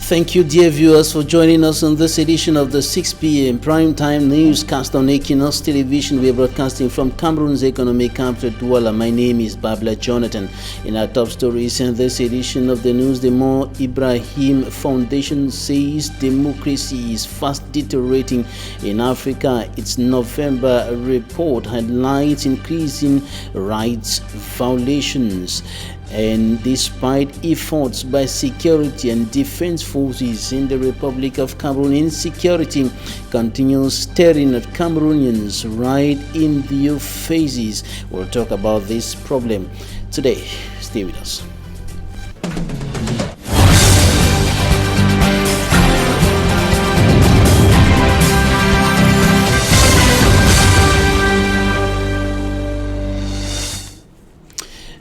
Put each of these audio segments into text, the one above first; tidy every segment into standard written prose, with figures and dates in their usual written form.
Thank you, dear viewers, for joining us on this edition of the 6 p.m. primetime newscast on Équinoxe Television. We are broadcasting from Cameroon's economic capital, Douala. My name is Babla Jonathan. In our top stories in this edition of the news, the Mo Ibrahim Foundation says democracy is fast deteriorating in Africa. Its November report highlights increasing rights violations. And despite efforts by security and defense forces in the Republic of Cameroon, insecurity continues staring at Cameroonians right in their faces. We'll talk about this problem today. Stay with us.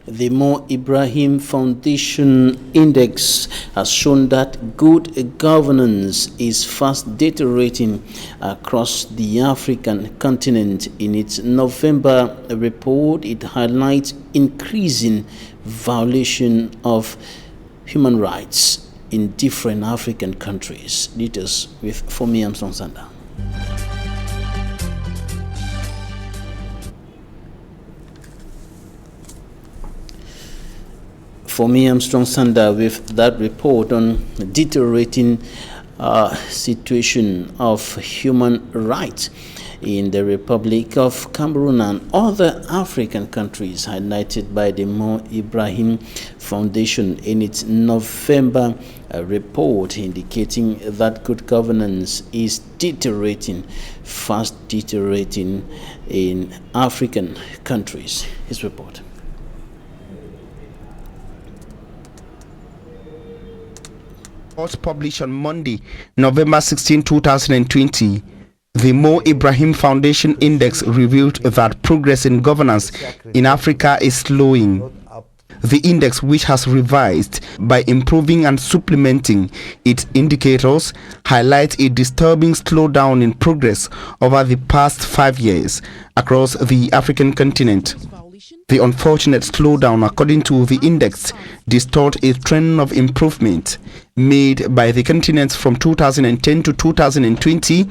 The Mo Ibrahim Foundation Index has shown that good governance is fast deteriorating across the African continent. In its November report, it highlights increasing violation of human rights in different African countries. Details with Fomi Armstrong Sanda. For me, Armstrong Sanda with that report on deteriorating situation of human rights in the Republic of Cameroon and other African countries, highlighted by the Mo Ibrahim Foundation in its November report, indicating that good governance is deteriorating, fast deteriorating in African countries. His report. Published on Monday, November 16, 2020, the Mo Ibrahim Foundation Index revealed that progress in governance in Africa is slowing. The index, which has revised by improving and supplementing its indicators, highlights a disturbing slowdown in progress over the past 5 years across the African continent. The unfortunate slowdown, according to the index, distorts a trend of improvement made by the continent from 2010 to 2020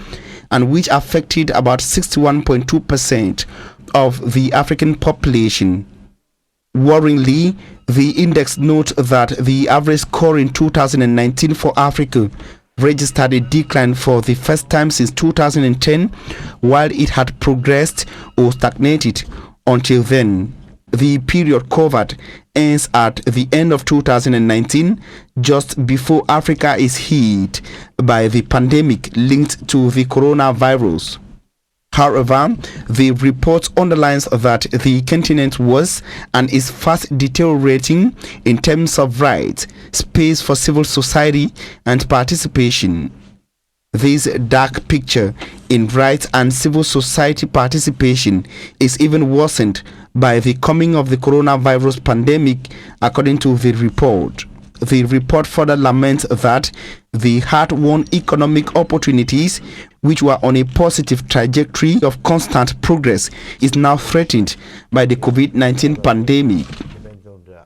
and which affected about 61.2% of the African population. Worryingly, the index notes that the average score in 2019 for Africa registered a decline for the first time since 2010, while it had progressed or stagnated until then. The period covered ends at the end of 2019, just before Africa is hit by the pandemic linked to the coronavirus. However, the report underlines that the continent was and is fast deteriorating in terms of rights, space for civil society, and participation. This dark picture in rights and civil society participation is even worsened by the coming of the coronavirus pandemic, according to the report. The report further laments that the hard-won economic opportunities, which were on a positive trajectory of constant progress, is now threatened by the COVID-19 pandemic.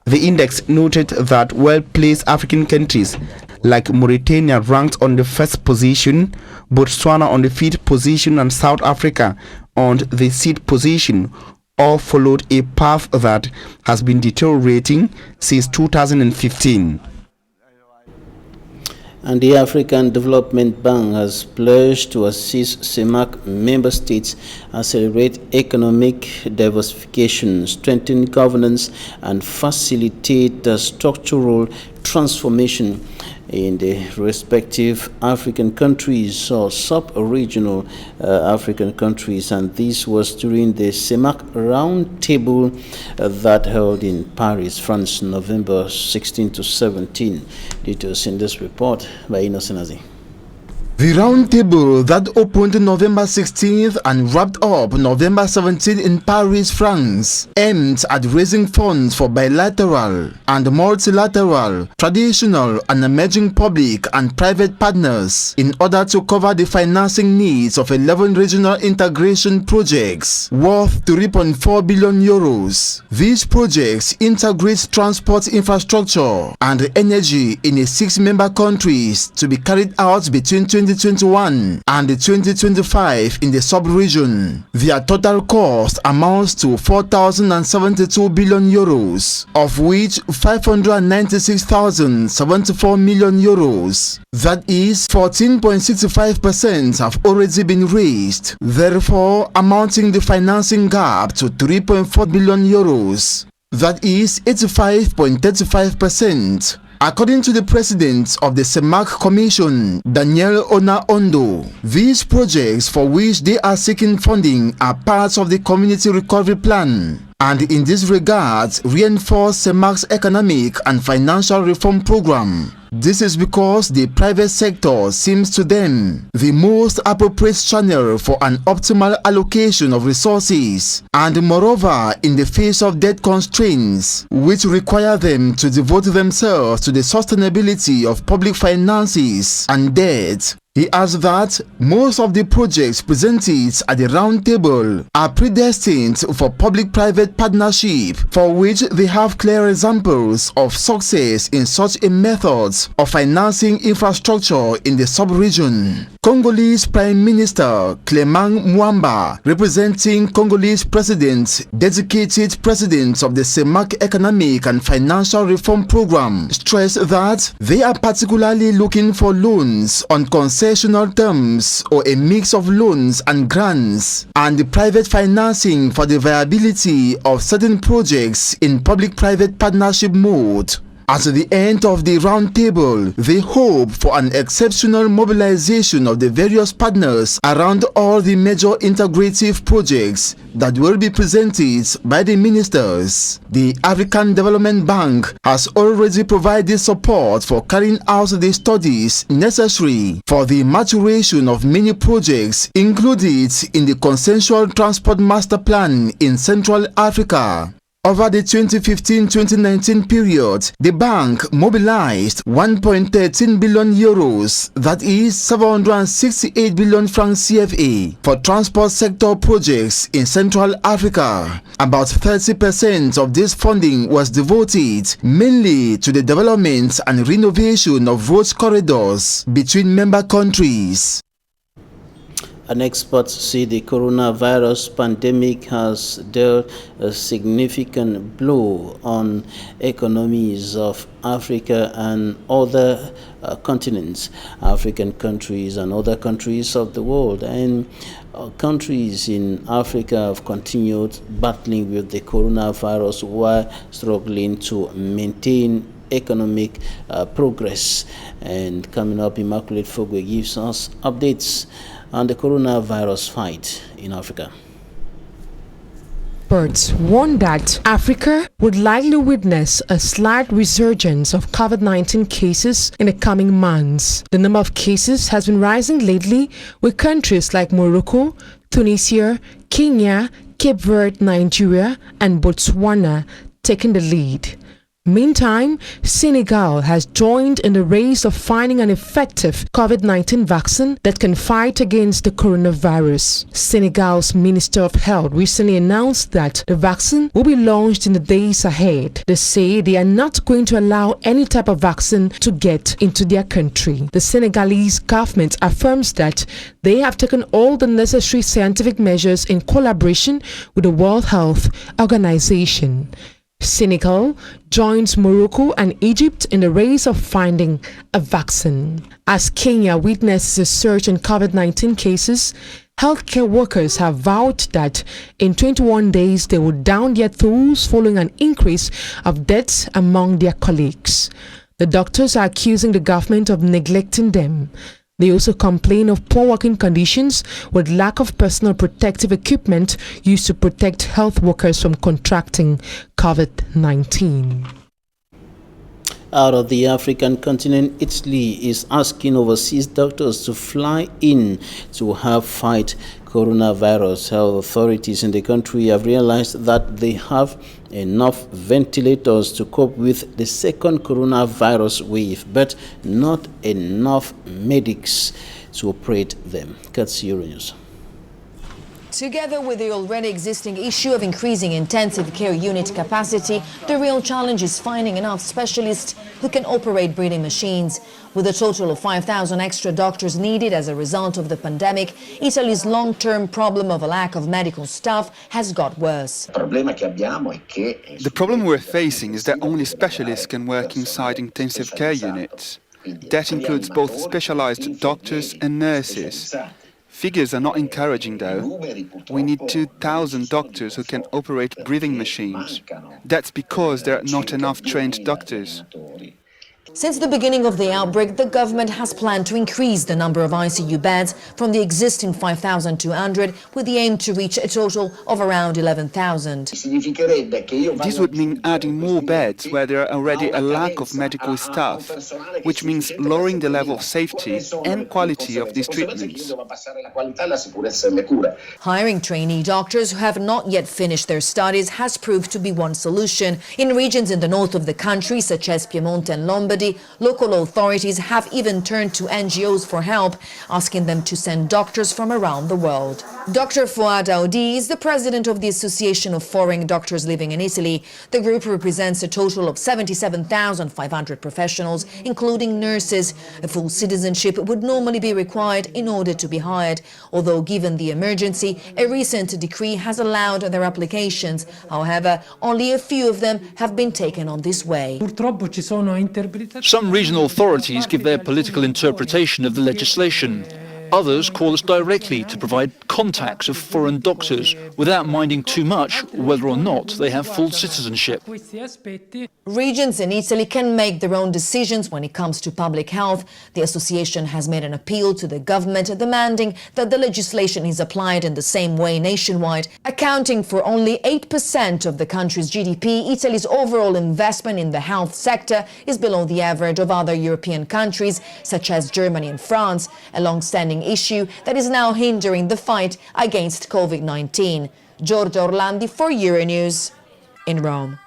The index noted that well-placed African countries like Mauritania ranked on the first position, Botswana on the 5th position, and South Africa on the 6th position, all followed a path that has been deteriorating since 2015. And the African Development Bank has pledged to assist CEMAC member states accelerate economic diversification, strengthen governance, and facilitate the structural transformation in the respective African countries or sub-regional African countries. And this was during the CEMAC roundtable that held in Paris, France, November 16 to 17. Details in this report by Innocent Azi. The roundtable that opened November 16th and wrapped up November 17th in Paris, France, aimed at raising funds for bilateral and multilateral, traditional and emerging public and private partners in order to cover the financing needs of 11 regional integration projects worth 3.4 billion euros. These projects integrate transport infrastructure and energy in 6 member countries to be carried out between 2021 and 2025 in the sub-region. Their total cost amounts to 4,072 billion euros, of which 596,074 million euros, that is 14.65%, have already been raised, therefore amounting the financing gap to 3.4 billion euros, that is 85.35%. According to the president of the CEMAC Commission, Daniel Ona-Ondo, these projects for which they are seeking funding are parts of the Community Recovery Plan, and in this regard reinforce CEMAC's economic and financial reform program. This is because the private sector seems to them the most appropriate channel for an optimal allocation of resources, and moreover, in the face of debt constraints which require them to devote themselves to the sustainability of public finances and debt. He adds that most of the projects presented at the roundtable are predestined for public-private partnership, for which they have clear examples of success in such a method of financing infrastructure in the sub-region. Congolese Prime Minister Clement Mwamba, representing Congolese President, dedicated president of the CEMAC Economic and Financial Reform Program, stressed that they are particularly looking for loans on concessional terms or a mix of loans and grants, and the private financing for the viability of certain projects in public-private partnership mode. At the end of the roundtable, they hope for an exceptional mobilization of the various partners around all the major integrative projects that will be presented by the ministers. The African Development Bank has already provided support for carrying out the studies necessary for the maturation of many projects included in the Consensual Transport Master Plan in Central Africa. Over the 2015-2019 period, the bank mobilized 1.13 billion euros, that is 768 billion francs CFA, for transport sector projects in Central Africa. About 30% of this funding was devoted mainly to the development and renovation of road corridors between member countries. An expert say the coronavirus pandemic has dealt a significant blow on economies of Africa and other continents, African countries and other countries of the world. And countries in Africa have continued battling with the coronavirus while struggling to maintain economic progress. And coming up, Immaculate Fogwe gives us updates on the coronavirus fight in Africa. Experts warn that Africa would likely witness a slight resurgence of COVID-19 cases in the coming months. The number of cases has been rising lately, with countries like Morocco, Tunisia, Kenya, Cape Verde, Nigeria, and Botswana taking the lead. Meantime, Senegal has joined in the race of finding an effective COVID-19 vaccine that can fight against the coronavirus. Senegal's Minister of Health recently announced that the vaccine will be launched in the days ahead. They say they are not going to allow any type of vaccine to get into their country. The Senegalese government affirms that they have taken all the necessary scientific measures in collaboration with the World Health Organization. Senegal joins Morocco and Egypt in the race of finding a vaccine. As Kenya witnesses a surge in COVID-19 cases, healthcare workers have vowed that in 21 days they will down their tools following an increase of deaths among their colleagues. The doctors are accusing the government of neglecting them. They also complain of poor working conditions with lack of personal protective equipment used to protect health workers from contracting COVID-19. Out of the African continent, Italy is asking overseas doctors to fly in to help fight coronavirus. Health authorities in the country have realized that they have enough ventilators to cope with the second coronavirus wave, but not enough medics to operate them. That's Euronews. Together with the already existing issue of increasing intensive care unit capacity, the real challenge is finding enough specialists who can operate breathing machines. With a total of 5,000 extra doctors needed as a result of the pandemic, Italy's long-term problem of a lack of medical staff has got worse. The problem we're facing is that only specialists can work inside intensive care units. That includes both specialized doctors and nurses. Figures are not encouraging, though. We need 2,000 doctors who can operate breathing machines. That's because there are not enough trained doctors. Since the beginning of the outbreak, the government has planned to increase the number of ICU beds from the existing 5,200 with the aim to reach a total of around 11,000. This would mean adding more beds where there are already a lack of medical staff, which means lowering the level of safety and quality of these treatments. Hiring trainee doctors who have not yet finished their studies has proved to be one solution. In regions in the north of the country, such as Piemonte and Lombardy, local authorities have even turned to NGOs for help, asking them to send doctors from around the world. Dr. Fouad Aoudi is the president of the Association of Foreign Doctors Living in Italy. The group represents a total of 77,500 professionals, including nurses. A full citizenship would normally be required in order to be hired, although given the emergency, a recent decree has allowed their applications. However, only a few of them have been taken on this way. Some regional authorities give their political interpretation of the legislation. Others call us directly to provide contacts of foreign doctors without minding too much whether or not they have full citizenship. Regions in Italy can make their own decisions when it comes to public health. The association has made an appeal to the government demanding that the legislation is applied in the same way nationwide. Accounting for only 8% of the country's GDP, Italy's overall investment in the health sector is below the average of other European countries, such as Germany and France, a long-standing issue that is now hindering the fight against COVID-19. Giorgia Orlandi for Euronews in Rome.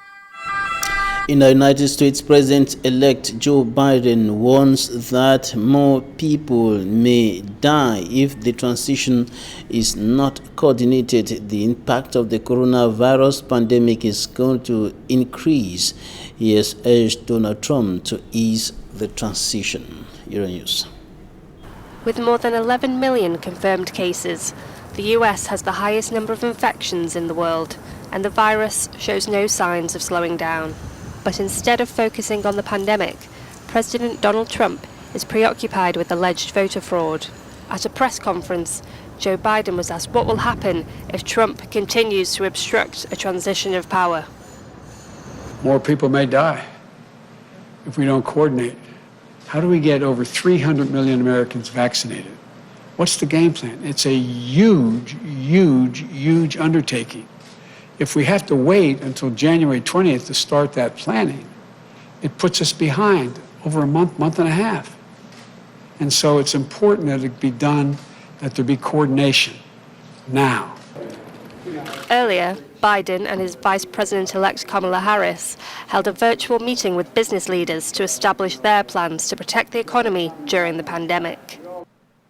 In the United States, President-elect Joe Biden warns that more people may die if the transition is not coordinated. The impact of the coronavirus pandemic is going to increase. He has urged Donald Trump to ease the transition. Euronews. With more than 11 million confirmed cases, the US has the highest number of infections in the world, and the virus shows no signs of slowing down. But instead of focusing on the pandemic, President Donald Trump is preoccupied with alleged voter fraud. At a press conference, Joe Biden was asked what will happen if Trump continues to obstruct a transition of power. More people may die if we don't coordinate. How do we get over 300 million Americans vaccinated? What's the game plan? It's a huge, huge, huge undertaking. If we have to wait until January 20th to start that planning, it puts us behind over a month, month and a half. And so it's important that it be done, that there be coordination now. Earlier, Biden and his Vice President-elect Kamala Harris held a virtual meeting with business leaders to establish their plans to protect the economy during the pandemic.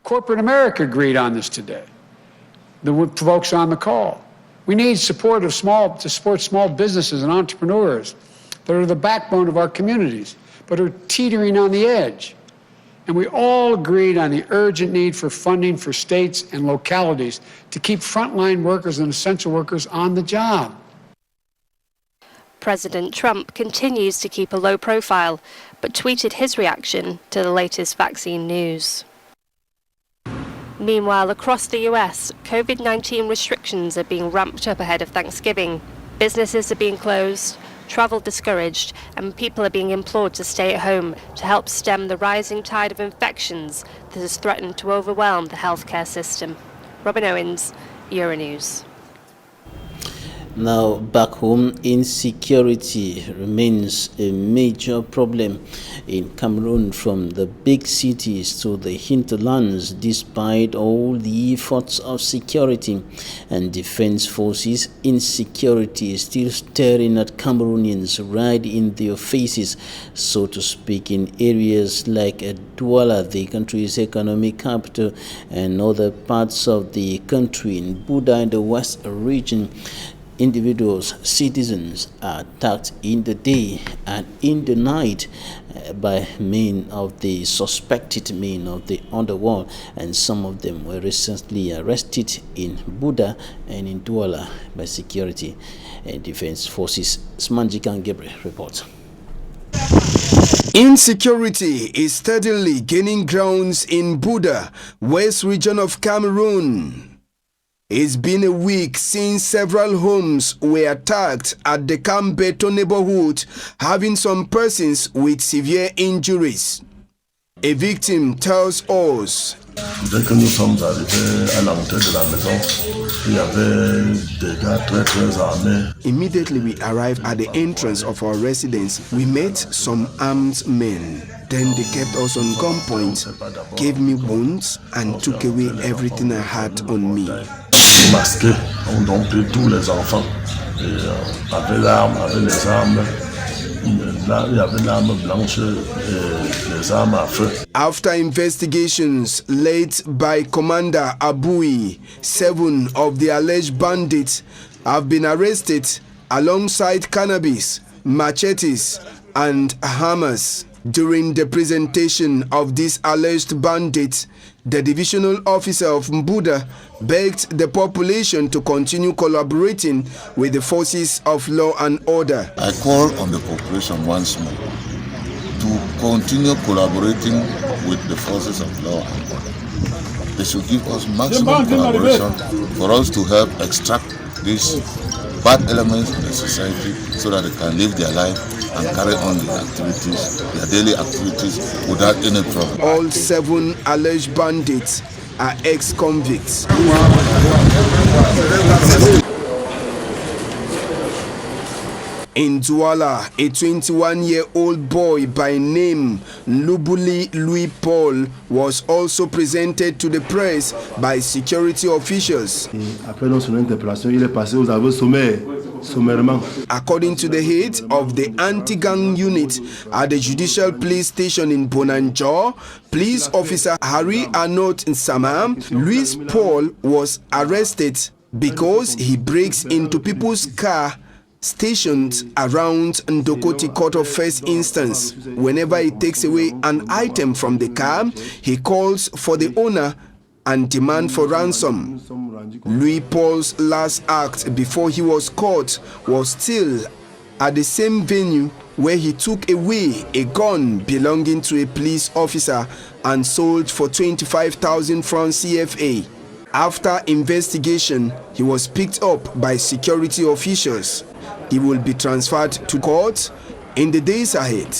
Corporate America agreed on this today. The folks on the call. We need support to support small businesses and entrepreneurs that are the backbone of our communities, but are teetering on the edge. And we all agreed on the urgent need for funding for states and localities to keep frontline workers and essential workers on the job. President Trump continues to keep a low profile, but tweeted his reaction to the latest vaccine news. Meanwhile, across the US, COVID-19 restrictions are being ramped up ahead of Thanksgiving. Businesses are being closed, travel discouraged, and people are being implored to stay at home to help stem the rising tide of infections that has threatened to overwhelm the healthcare system. Robin Owens, Euronews. Now, back home, insecurity remains a major problem in Cameroon, from the big cities to the hinterlands. Despite all the efforts of security and defense forces, insecurity is still staring at Cameroonians right in their faces, so to speak, in areas like Douala, the country's economic capital, and other parts of the country. In Buda, in the west region, individuals, citizens are attacked in the day and in the night by men of the suspected men of the underworld, and some of them were recently arrested in Buda and in Douala by security and defense forces. Smanjikan Gabriel reports. Insecurity is steadily gaining grounds in Buda, west region of Cameroon. It's been a week since several homes were attacked at the Kambeto neighborhood, having some persons with severe injuries. A victim tells us, Dès que nous sommes arrivés à l'entrée de la maison, il y avait des gars très armés. Immediately we arrived at the entrance of our residence. We met some armed men. Then they kept us on gunpoint, gave me wounds, and took away everything I had on me. Masqués, on a pris tous les enfants. Et, avec l'arme, avec les armes. Là, il y avait l'arme blanche et les armes à feu. After investigations led by Commander Abui, 7 of the alleged bandits have been arrested alongside cannabis, machetes, and hammers. During the presentation of these alleged bandits, the divisional officer of Mbuda begged the population to continue collaborating with the forces of law and order. I call on the population once more to continue collaborating with the forces of law and order. They should give us maximum collaboration for us to help extract these bad elements in the society so that they can live their life and carry on the activities, their daily activities, without any problem. All 7 alleged bandits are ex-convicts. In Douala, a 21-year-old boy by name Lubuli Louis Paul was also presented to the press by security officials. According to the head of the anti-gang unit at the Judicial Police Station in Bonanjo, Police Officer Harry Arnaud Nsama, Louis Paul was arrested because he breaks into people's car stationed around Ndokoti Court of First Instance. Whenever he takes away an item from the car, he calls for the owner and demand for ransom. Louis Paul's last act before he was caught was still at the same venue where he took away a gun belonging to a police officer and sold for 25,000 francs CFA. After investigation, he was picked up by security officials. He will be transferred to court in the days ahead.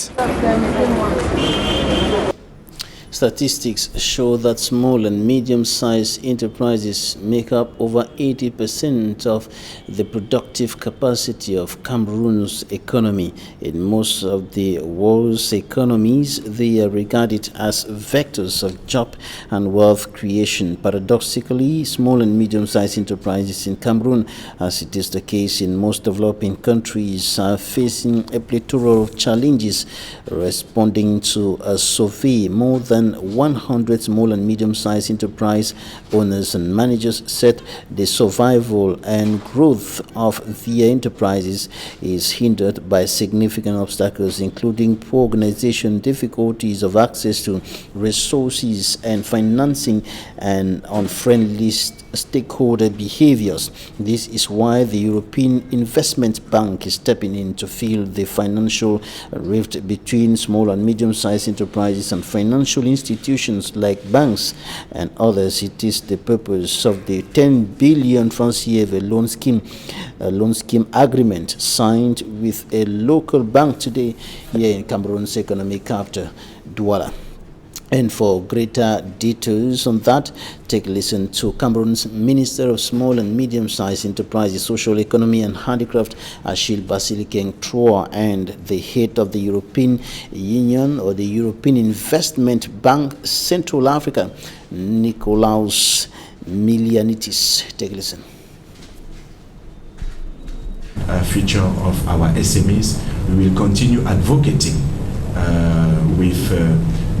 Statistics show that small and medium-sized enterprises make up over 80% of the productive capacity of Cameroon's economy. In most of the world's economies, they are regarded as vectors of job and wealth creation. Paradoxically, small and medium-sized enterprises in Cameroon, as it is the case in most developing countries, are facing a plethora of challenges. Responding to a survey, more than 100 small and medium-sized enterprise owners and managers said the survival and growth of their enterprises is hindered by significant obstacles, including poor organization, difficulties of access to resources and financing, and unfriendly stakeholder behaviors. This is why the European Investment Bank is stepping in to fill the financial rift between small and medium-sized enterprises and financial institutions like banks and others. It is the purpose of the 10 billion francs CFA loan scheme agreement signed with a local bank today here in Cameroon's economic capital, Douala. And for greater details on that, take a listen to Cameroon's Minister of Small and Medium-Sized Enterprises, Social Economy and Handicraft, Achille Basilikeng Troa, and the head of the European Union or the European Investment Bank Central Africa, Nikolaos Milianitis. Take a listen. Future of our SMEs, we will continue advocating with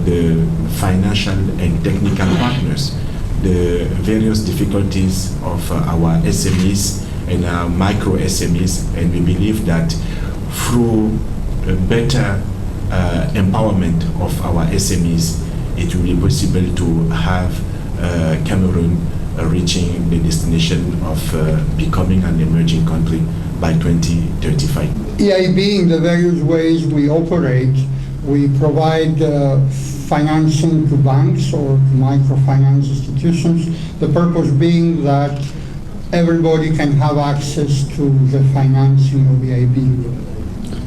the financial and technical partners the various difficulties of our SMEs and our micro SMEs, and we believe that through a better empowerment of our SMEs, it will be possible to have Cameroon reaching the destination of becoming an emerging country by 2035. EIB, in the various ways we operate, we provide financing to banks or microfinance institutions, the purpose being that everybody can have access to the financing of EIB.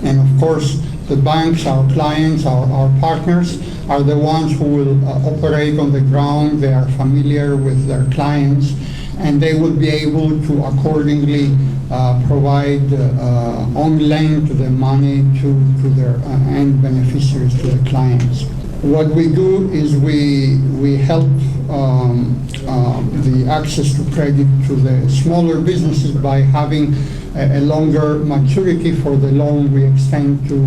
And of course, the banks, our clients, our partners, are the ones who will operate on the ground. They are familiar with their clients, and they will be able to accordingly provide on lend the money to their end beneficiaries, to the clients. What we do is we help the access to credit to the smaller businesses by having a longer maturity for the loan we extend to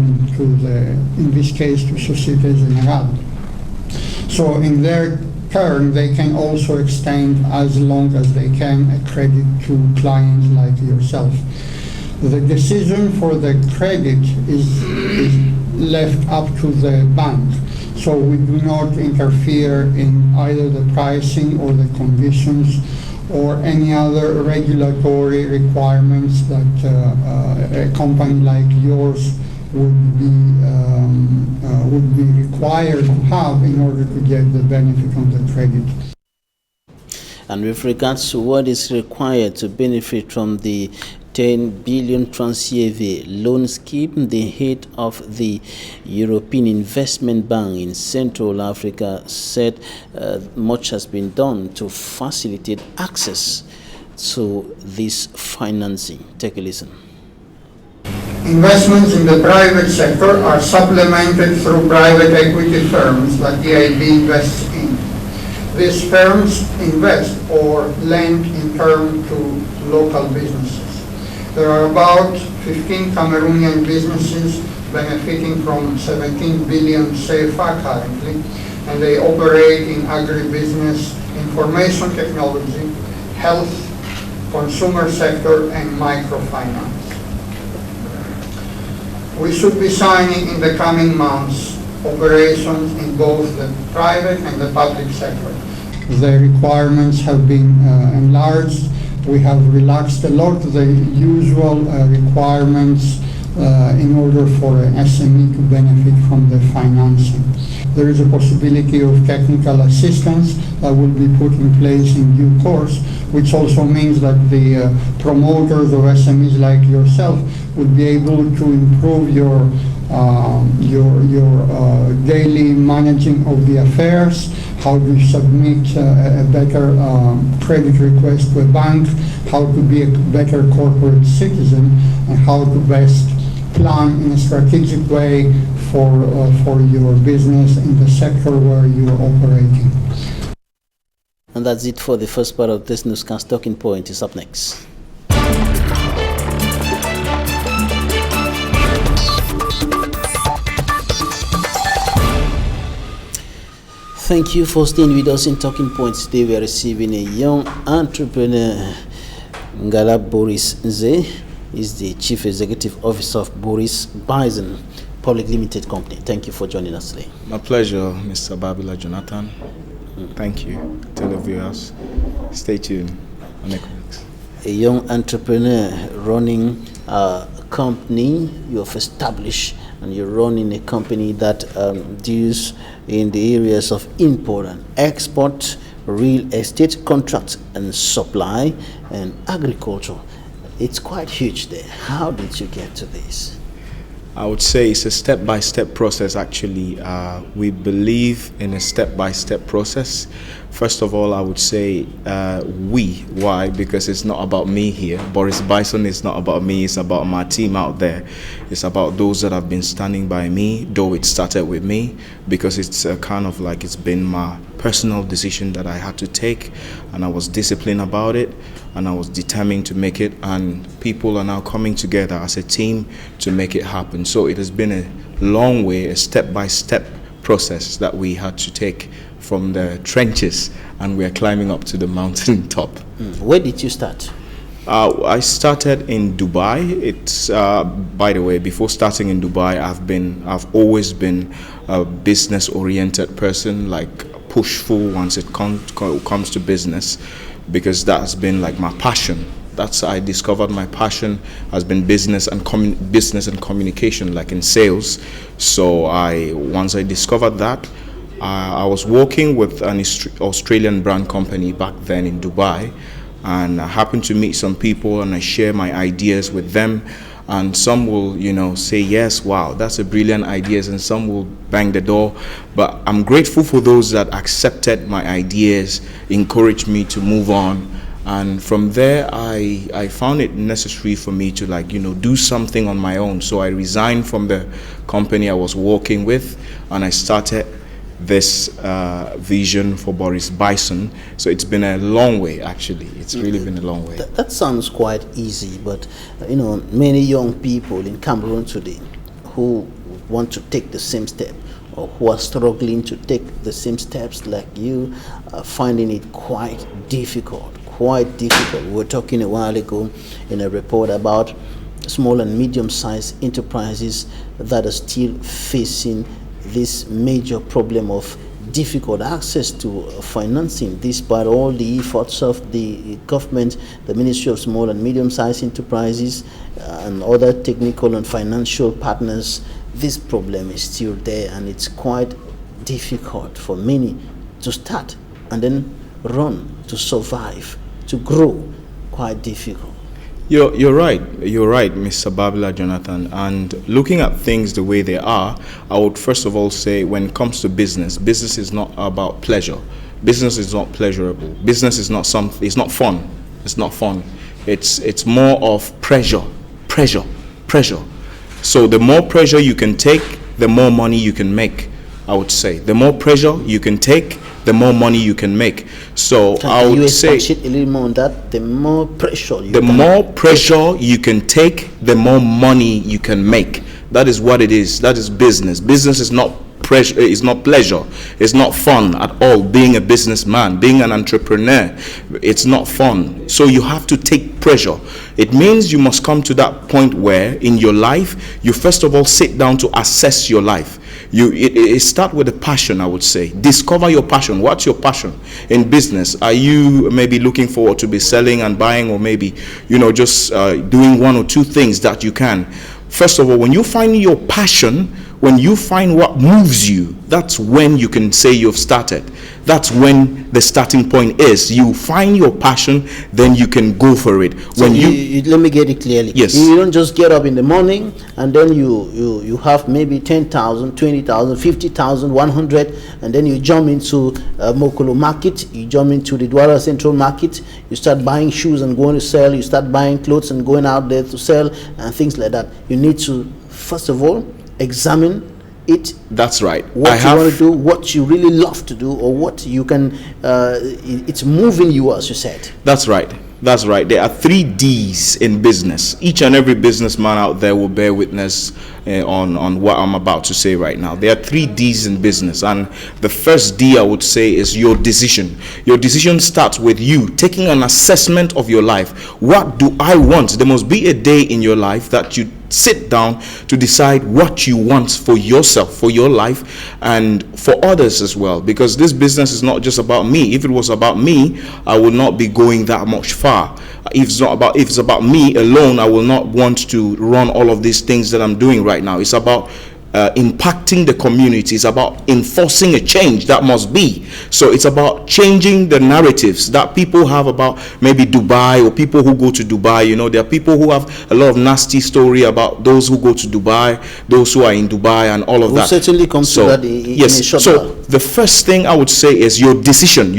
the, in this case, to Société Générale. So in their turn, they can also extend as long as they can a credit to clients like yourself. The decision for the credit is left up to the bank. So we do not interfere in either the pricing or the conditions or any other regulatory requirements that a company like yours would be required to have in order to get the benefit of the credit. And with regards to what is required to benefit from the 10 billion Transceiver loan scheme, the head of the European Investment Bank in Central Africa said much has been done to facilitate access to this financing. Take a listen. Investments in the private sector are supplemented through private equity firms that the EIB invests in. These firms invest or lend in turn to local businesses. There are about 15 Cameroonian businesses benefiting from 17 billion CFA currently, and they operate in agribusiness, information technology, health, consumer sector, and microfinance. We should be signing in the coming months operations in both the private and the public sector. The requirements have been enlarged. We have relaxed a lot the usual requirements in order for an SME to benefit from the financing. There is a possibility of technical assistance that will be put in place in due course, which also means that the promoters of SMEs like yourself would be able to improve your daily managing of the affairs, how to submit a better credit request to a bank, how to be a better corporate citizen, and how to best plan in a strategic way for your business in the sector where you are operating. And that's it for the first part of this newscast. Talking Point is up next. Thank you for staying with us in Talking Points. Today we are receiving a young entrepreneur. Ngala Boris Nze is the Chief Executive Officer of Boris Bison Public Limited Company. Thank you for joining us today. My pleasure, Mr. Babila Jonathan. Thank you, televiewers. Stay tuned on Équinoxe. A young entrepreneur running a company you have established, and you're running a company that deals in the areas of import and export, real estate contracts and supply, and agriculture. It's quite huge there. How did you get to this? I would say it's a step-by-step process, actually. We believe in a step-by-step process. First of all, I would say why? Because it's not about me here. Boris Bison is not about me, it's about my team out there. It's about those that have been standing by me, though it started with me, because it's kind of like it's been my personal decision that I had to take, and I was disciplined about it, and I was determined to make it, and people are now coming together as a team to make it happen. So it has been a long way, a step-by-step process that we had to take from the trenches, and we are climbing up to the mountain top. Where did you start? I started in Dubai. It's by the way, before starting in Dubai, I've always been a business-oriented person, like pushful once it comes to business, because that's been like my passion. I discovered my passion has been business and communication, like in sales. So once I discovered that, I was working with an Australian brand company back then in Dubai, and I happened to meet some people, and I share my ideas with them, and some will, say yes, wow, that's a brilliant ideas, and some will bang the door. But I'm grateful for those that accepted my ideas, encouraged me to move on. And from there, I found it necessary for me to do something on my own. So I resigned from the company I was working with, and I started this vision for Boris Bison. So it's been a long way, actually. It's really been a long way. That sounds quite easy, but many young people in Cameroon today who want to take the same step, or who are struggling to take the same steps like you, are finding it quite difficult. We were talking a while ago in a report about small and medium-sized enterprises that are still facing this major problem of difficult access to financing, despite all the efforts of the government, the Ministry of Small and Medium-Sized Enterprises, and other technical and financial partners. This problem is still there, and it's quite difficult for many to start and then run, to survive, to grow. Quite difficult. You're right, Mr. Babla Jonathan. And looking at things the way they are, I would first of all say, when it comes to business is not about pleasure. Business is not pleasurable. Business is not something. It's not fun. It's not fun. It's more of pressure. So the more pressure you can take, the more money you can make. I would say the more pressure you can take, the more money you can make. So I would say a little more on that. The more pressure you can take, the more money you can make. That is what it is. That is business. Business is not pressure. It's not pleasure. It's not fun at all. Being a businessman, being an entrepreneur, it's not fun. So you have to take pressure. It means you must come to that point where in your life you first of all sit down to assess your life. It start with a passion, I would say. Discover your passion. What's your passion in business? Are you maybe looking forward to be selling and buying, or maybe just doing one or two things that you can? First of all, when you find your passion, when you find what moves you, that's when you can say you've started. That's when the starting point is. You find your passion, then you can go for it. So let me get it clearly. Yes. You don't just get up in the morning and then you have maybe 10,000, 20,000, 50,000, 100, and then you jump into Mokolo market, you jump into the Douala Central market, you start buying shoes and going to sell, you start buying clothes and going out there to sell and things like that. You need to, first of all, examine it. That's right. What you want to do, what you really love to do, or what you can, it's moving you, as you said. That's right. There are 3 D's in business. Each and every businessman out there will bear witness on what I'm about to say right now. There are 3 D's in business, and the first D, I would say, is your decision. Your decision starts with you taking an assessment of your life. What do I want? There must be a day in your life that you sit down to decide what you want for yourself, for your life, and for others as well, because this business is not just about me. If it was about me, I would not be going that much far. If it's about me alone, I will not want to run all of these things that I'm doing right now. It's about impacting the community. It's about enforcing a change that must be. So it's about changing the narratives that people have about maybe Dubai, or people who go to Dubai. You know, there are people who have a lot of nasty story about those who go to Dubai, those who are in Dubai, and all of We'll that. certainly come to that in a short so while. the first thing I would say is your decision.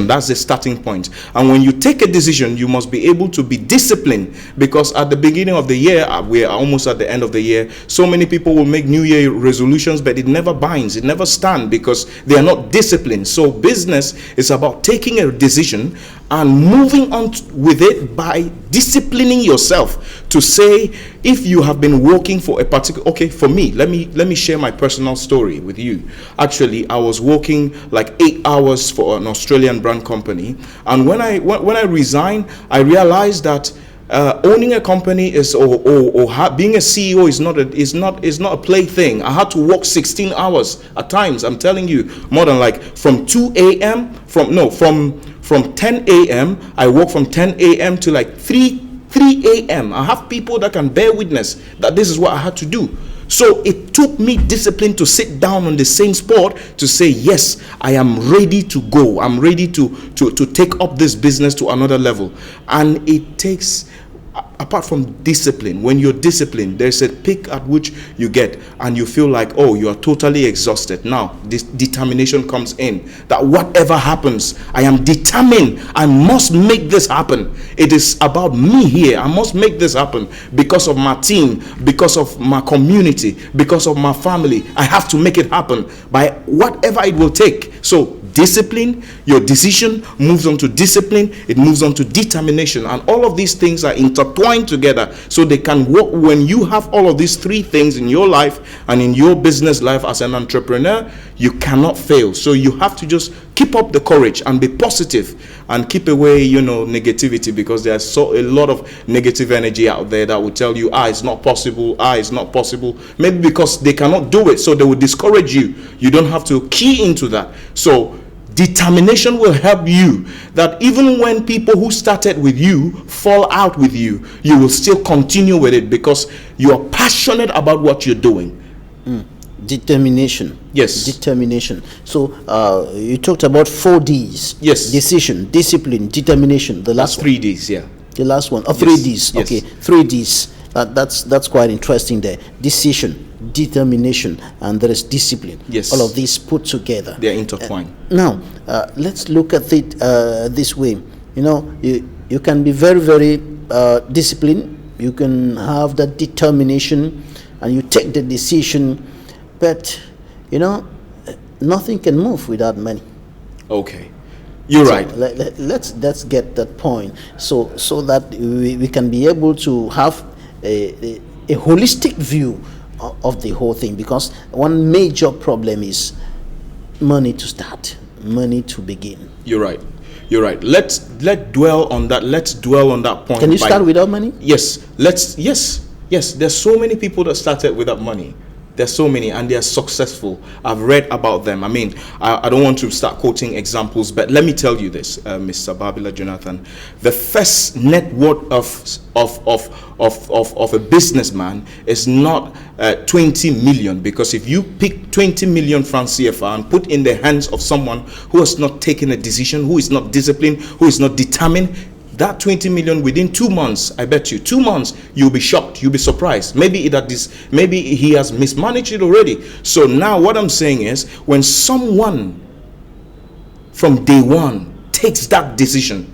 That's the starting point. And when you take a decision, you must be able to be disciplined, because at the beginning of the year, we are almost at the end of the year, so many people will make New Year resolutions, but it never binds, it never stands, because they are not disciplined. So business is about taking a decision and moving on with it by disciplining yourself to say, if you have been working for a particular, okay, for me, let me share my personal story with you. Actually, I was working like 8 hours for an Australian brand company, and when I resigned, I realized that owning a company is being a CEO is not a plaything. I had to work 16 hours at times. I'm telling you, more than like from 2 a.m. from 10 a.m. I work from 10 a.m. to like 3 a.m. I have people that can bear witness that this is what I had to do. So it took me discipline to sit down on the same spot to say, yes, I am ready to go. I'm ready to take up this business to another level. And it takes, apart from discipline, when you're disciplined, there's a peak at which you get and you feel like, oh, you are totally exhausted. Now, this determination comes in that whatever happens, I am determined. I must make this happen. It is about me here. I must make this happen because of my team, because of my community, because of my family. I have to make it happen by whatever it will take. So discipline, your decision moves on to discipline, it moves on to determination, and all of these things are intertwined together so they can work. When you have all of these three things in your life and in your business life as an entrepreneur, you cannot fail. So you have to just keep up the courage and be positive and keep away, negativity, because there's a lot of negative energy out there that will tell you, it's not possible, it's not possible. Maybe because they cannot do it, so they will discourage you. You don't have to key into that. So determination will help you, that even when people who started with you fall out with you, you will still continue with it because you are passionate about what you're doing. Determination. Yes. Determination. So you talked about 4 Ds. Yes. Decision, discipline, determination. The last 3 Ds, yeah. The last one. 3 Ds. Yes. Okay. 3 Ds. That's quite interesting there. Decision, determination, and there is discipline. Yes. All of these put together. They are intertwined. Now, let's look at it this way. You can be very, very disciplined. You can have that determination, and you take the decision. But nothing can move without money. Okay, you're right. Let's get that point, so that we can be able to have a holistic view of the whole thing, because one major problem is money to start, money to begin. You're right. Let's dwell on that. Let's dwell on that point. Can you start without money? Yes. Yes. There's so many people that started without money. There's so many, and they are successful. I've read about them. I mean, I don't want to start quoting examples, but let me tell you this, Mr. Babila Jonathan. The first net worth of a businessman is not 20 million, because if you pick 20 million francs CFA and put in the hands of someone who has not taken a decision, who is not disciplined, who is not determined, that 20 million within 2 months, I bet you, 2 months, you'll be shocked, you'll be surprised. Maybe he has mismanaged it already. So now what I'm saying is, when someone from day one takes that decision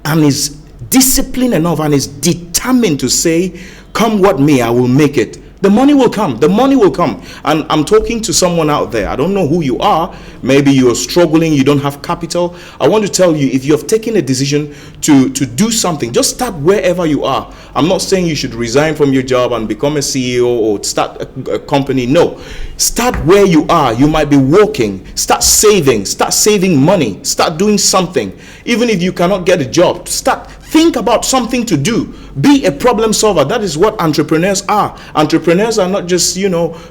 and is disciplined enough and is determined to say, come what may, I will make it, the money will come. The money will come. And I'm talking to someone out there. I don't know who you are. Maybe you're struggling. You don't have capital. I want to tell you, if you have taken a decision to do something, just start wherever you are. I'm not saying you should resign from your job and become a CEO or start a company. No. Start where you are. You might be working. Start saving money. Start doing something. Even if you cannot get a job, think about something to do. Be a problem solver. That is what entrepreneurs are. Entrepreneurs are not just,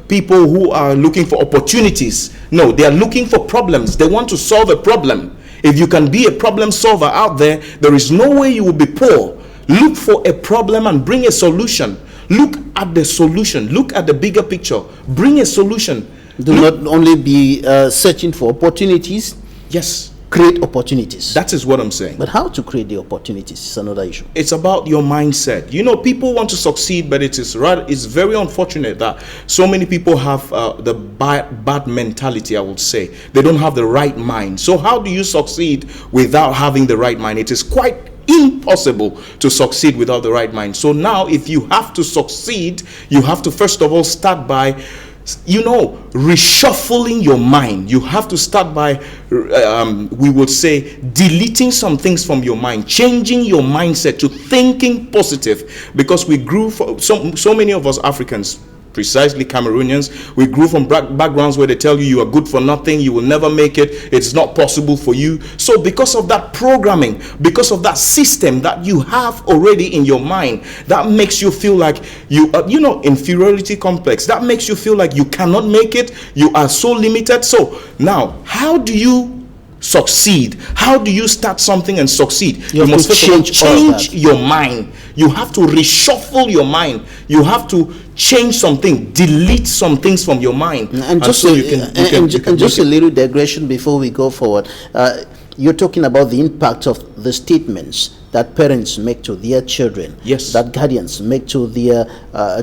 people who are looking for opportunities. No, they are looking for problems. They want to solve a problem. If you can be a problem solver out there, there is no way you will be poor. Look for a problem and bring a solution. Look at the solution. Look at the bigger picture. Bring a solution. Do not only be searching for opportunities. Yes. Create opportunities. That is what I'm saying. But how to create the opportunities is another issue. It's about your mindset. You know, people want to succeed, but it's very unfortunate that so many people have the bad mentality, I would say. They don't have the right mind. So how do you succeed without having the right mind? It is quite impossible to succeed without the right mind. So now, if you have to succeed, you have to first of all start by, you know, reshuffling your mind. You have to start by, we would say, deleting some things from your mind, changing your mindset to thinking positive, because we grew from, so many of us Africans, precisely Cameroonians, we grew from backgrounds where they tell you are good for nothing, you will never make it, it's not possible for you. So because of that programming, because of that system that you have already in your mind, that makes you feel like you know, inferiority complex, that makes you feel like you cannot make it, you are so limited. So now, how do you succeed? How do you start something and succeed? You must first of all change your mind. You have to reshuffle your mind. You have to change something, delete some things from your mind. And just a little digression before we go forward. You're talking about the impact of the statements that parents make to their children, yes, that guardians make to their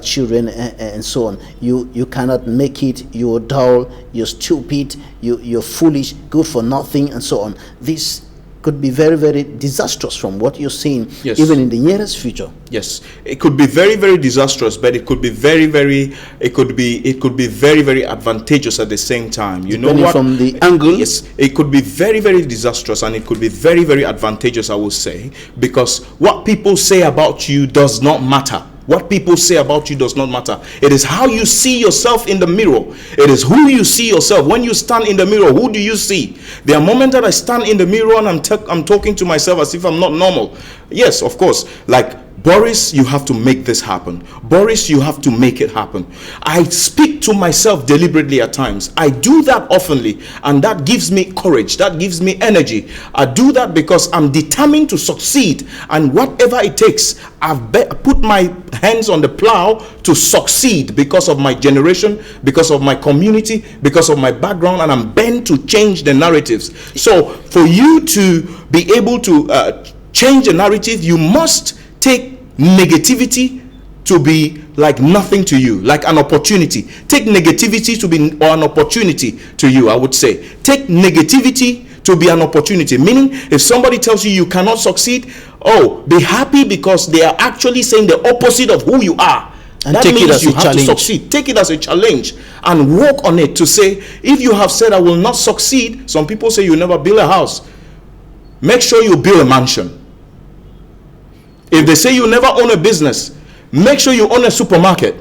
children, and so on. You cannot make it, you're dull, you're stupid, you're foolish, good for nothing, and so on. This could be very, very disastrous from what you're seeing, yes, even in the nearest future. Yes, it could be very, very disastrous, but it could be very, very, it could be very, very advantageous at the same time. You know what? From the angle, yes, it could be very, very disastrous, and it could be very, very advantageous, I will say, because what people say about you does not matter. What people say about you does not matter. It is how you see yourself in the mirror. It is who you see yourself. When you stand in the mirror, who do you see? There are moments that I stand in the mirror and I'm talking to myself as if I'm not normal. Yes, of course. Like, Boris, you have to make this happen. Boris, you have to make it happen. I speak to myself deliberately at times. I do that oftenly, and that gives me courage. That gives me energy. I do that because I'm determined to succeed, and whatever it takes, I've put my hands on the plow to succeed because of my generation, because of my community, because of my background, and I'm bent to change the narratives. So for you to be able to change the narrative, you must take negativity to be like nothing to you, like an opportunity. Take negativity to be an opportunity to you, I would say. Take negativity to be an opportunity. Meaning, if somebody tells you you cannot succeed, oh, be happy because they are actually saying the opposite of who you are. And that means you have to succeed. Take it as a challenge and work on it to say, if you have said I will not succeed, some people say you'll never build a house. Make sure you build a mansion. If they say you never own a business, make sure you own a supermarket.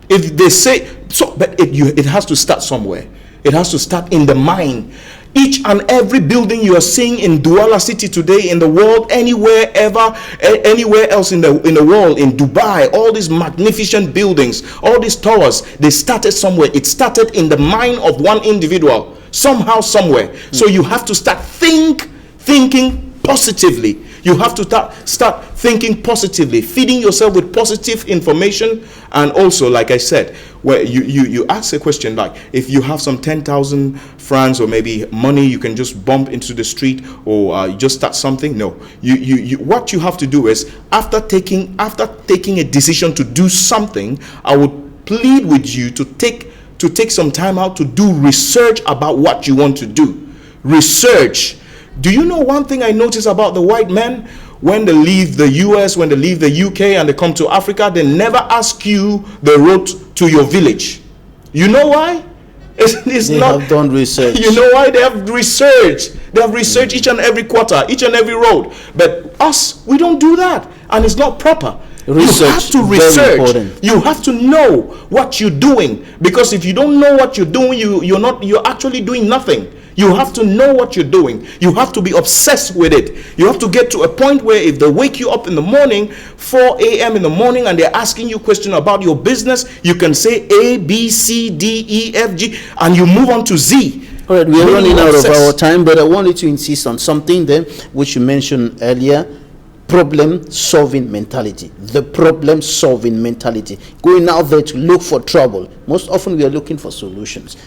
If they say so, but it has to start somewhere. It has to start in the mind. Each and every building you are seeing in Douala City today, in the world, anywhere else in the world, in Dubai, all these magnificent buildings, all these towers, they started somewhere. It started in the mind of one individual, somehow, somewhere. So you have to start thinking positively. You have to start thinking positively, feeding yourself with positive information. And also, like I said, where you ask a question like, if you have some 10,000 francs or maybe money, you can just bump into the street or you just start something. No, what you have to do is, after taking a decision to do something, I would plead with you to take some time out to do research about what you want to do. Research. Do you know one thing I notice about the white men? When they leave the US, when they leave the UK and they come to Africa, they never ask you the road to your village. You know why? They have done research. You know why? They have research. They have research each and every quarter, each and every road. But us, we don't do that. And it's not proper. Research, you have to research. You have to know what you're doing. Because if you don't know what you're doing, you're actually doing nothing. You have to know what you're doing. You have to be obsessed with it. You have to get to a point where if they wake you up in the morning, 4 a.m. in the morning, and they're asking you questions about your business, you can say A, B, C, D, E, F, G, and you move on to Z. All right, we are running out of our time, but I wanted to insist on something then, which you mentioned earlier. problem-solving mentality. The problem-solving mentality. Going out there to look for trouble. Most often we are looking for solutions.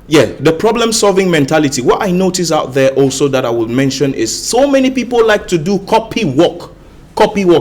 Yeah, the problem-solving mentality. What I notice out there also that I will mention is so many people like to do copy work.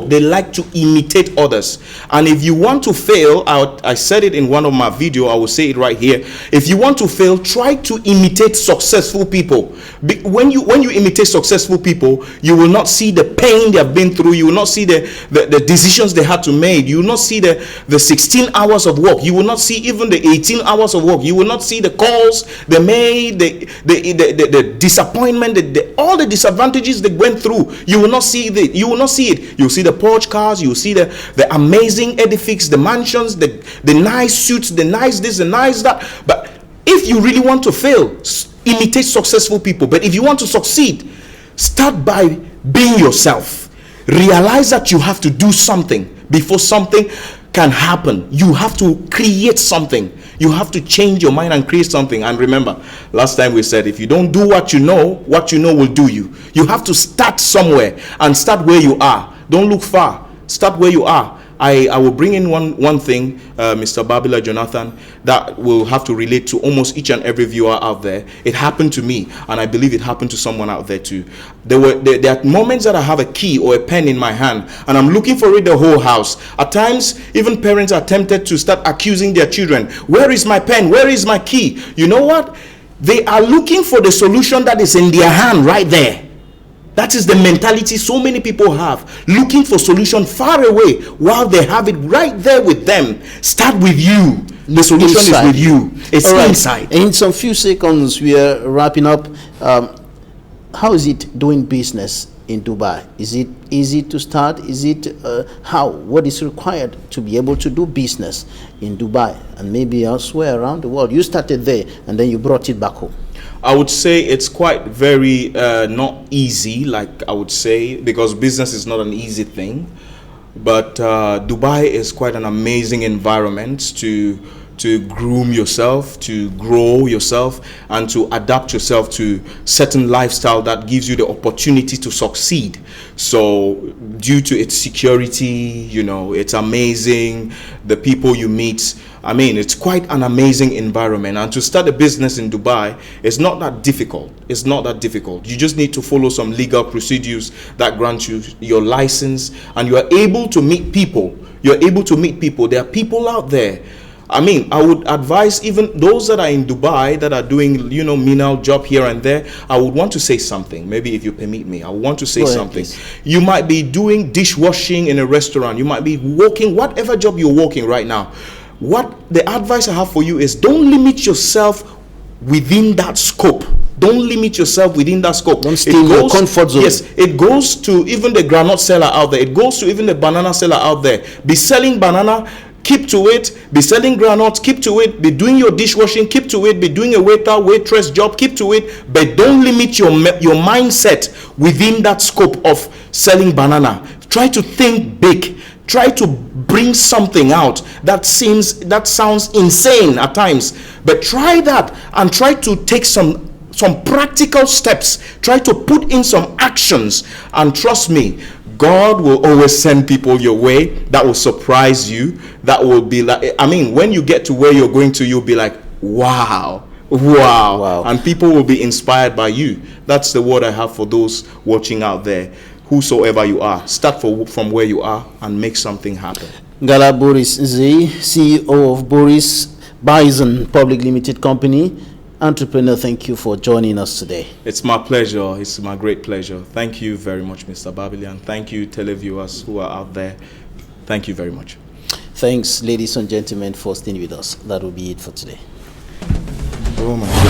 They like to imitate others. And if you want to fail, I said it in one of my videos, I will say it right here. If you want to fail, try to imitate successful people. When you imitate successful people, you will not see the pain they have been through. You will not see the decisions they had to make. You will not see the 16 hours of work. You will not see even the 18 hours of work. You will not see the calls they made, the disappointment, all the disadvantages they went through. You will not see you will not see it. You'll see the Porsche cars, you'll see the amazing edifices, the mansions, the nice suits, the nice this, the nice that. But if you really want to fail, imitate successful people. But if you want to succeed, start by being yourself. Realize that you have to do something before something can happen. You have to create something. You have to change your mind and create something. And remember, last time we said, if you don't do what you know will do you. You have to start somewhere and start where you are. Don't look far. Start where you are. I will bring in one thing, Mr. Babila Jonathan, that will have to relate to almost each and every viewer out there. It happened to me, and I believe it happened to someone out there too. There are moments that I have a key or a pen in my hand, and I'm looking for it the whole house. At times, even parents are tempted to start accusing their children. Where is my pen? Where is my key? You know what? They are looking for the solution that is in their hand right there. That is the mentality so many people have, looking for solution far away while they have it right there with them. Start with you. The solution is with you. It's inside. In some few seconds, we are wrapping up. How is it doing business in Dubai? Is it easy to start? Is it what is required to be able to do business in Dubai and maybe elsewhere around the world? You started there and then you brought it back home. I would say it's quite very not easy, like I would say, because business is not an easy thing. But Dubai is quite an amazing environment to groom yourself, to grow yourself, and to adapt yourself to certain lifestyle that gives you the opportunity to succeed. So due to its security, you know, it's amazing. The people you meet, I mean, it's quite an amazing environment. And to start a business in Dubai, it's not that difficult. It's not that difficult. You just need to follow some legal procedures that grant you your license, and you are able to meet people. You're able to meet people. There are people out there. I mean, I would advise even those that are in Dubai that are doing, you know, menial job here and there. I would want to say something. Maybe if you permit me, I want to say something. You might be doing dishwashing in a restaurant. You might be working, whatever job you're working right now. What the advice I have for you is, don't limit yourself within that scope. Don't limit yourself within that scope. Don't stay in your comfort zone. Yes, it goes to even the granite seller out there. It goes to even the banana seller out there. Be selling banana, keep to it. Be selling granules, keep to it. Be doing your dishwashing, keep to it. Be doing a waiter, waitress job, keep to it. But don't limit your mindset within that scope of selling banana. Try to think big. Try to bring something out that sounds insane at times. But try that and try to take some practical steps. Try to put in some actions, and trust me, God will always send people your way that will surprise you. That will be like, I mean, when you get to where you're going to, you'll be like, wow. And people will be inspired by you. That's the word I have for those watching out there. Whosoever you are, start from where you are and make something happen. Gala Boris Z, CEO of Boris Bison Public Limited Company. Entrepreneur, thank you for joining us today. It's my pleasure. It's my great pleasure. Thank you very much, Mr. Babylon. Thank you, televiewers who are out there. Thank you very much. Thanks, ladies and gentlemen, for staying with us. That will be it for today. Oh my God.